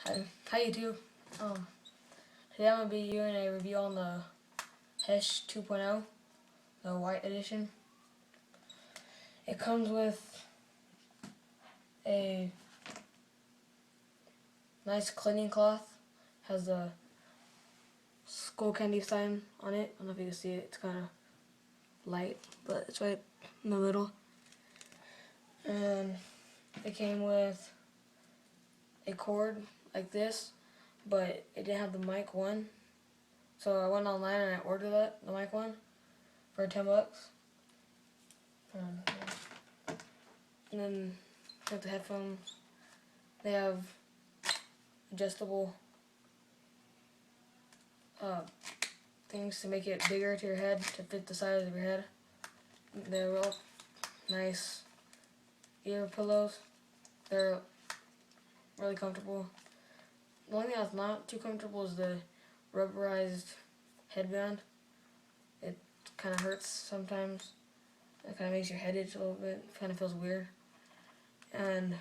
Hi YouTube. Today I'm going to be doing a review on the Hesh 2.0, the white edition. It comes with a nice cleaning cloth, has a Skullcandy sign on it. I don't know if you can see it, it's kind of light, but it's right in the middle. And it came with a cord like this, but it didn't have the mic one. So I went online and I ordered the mic one for $10. And then got the headphones. They have adjustable things to make it bigger to your head, to fit the size of your head. They're real nice ear pillows. They're really comfortable. The only thing that's not too comfortable is the rubberized headband. It kind of hurts sometimes. It kind of makes your head itch a little bit. It kind of feels weird. And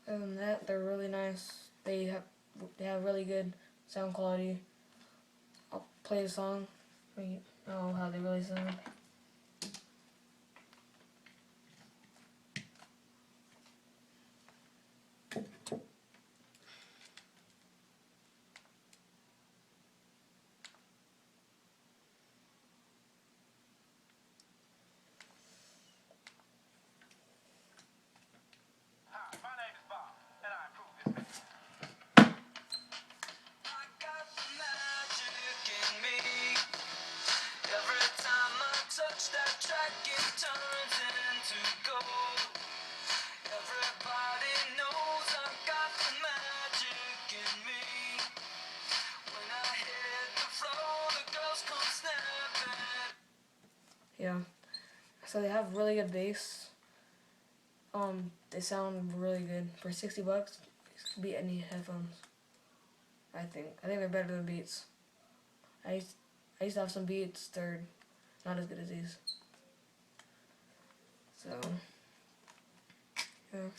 other than that, they're really nice. They have really good sound quality. I'll play a song so you know how they really sound. Yeah, so they have really good bass. They sound really good. For $60, these could beat any headphones. I think they're better than Beats. I used to have some Beats. They're not as good as these. So yeah,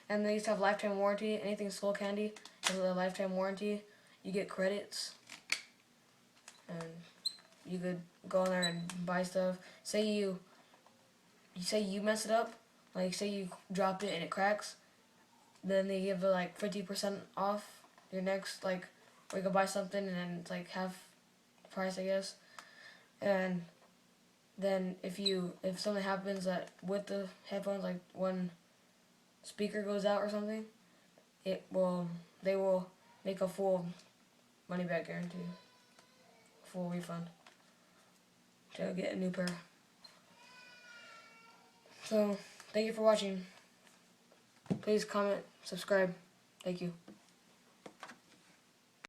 and they used to have lifetime warranty. Anything Skullcandy has a lifetime warranty. You get credits, and you could go in there and buy stuff. Say you mess it up, like say you dropped it and it cracks, then they give it like 50% off your next, like, or you can buy something and then it's like half price, I guess. And then if something happens that with the headphones, like one speaker goes out or something, they will make a full money back guarantee, full refund to get a new pair. So thank you for watching. Please comment, subscribe. Thank you.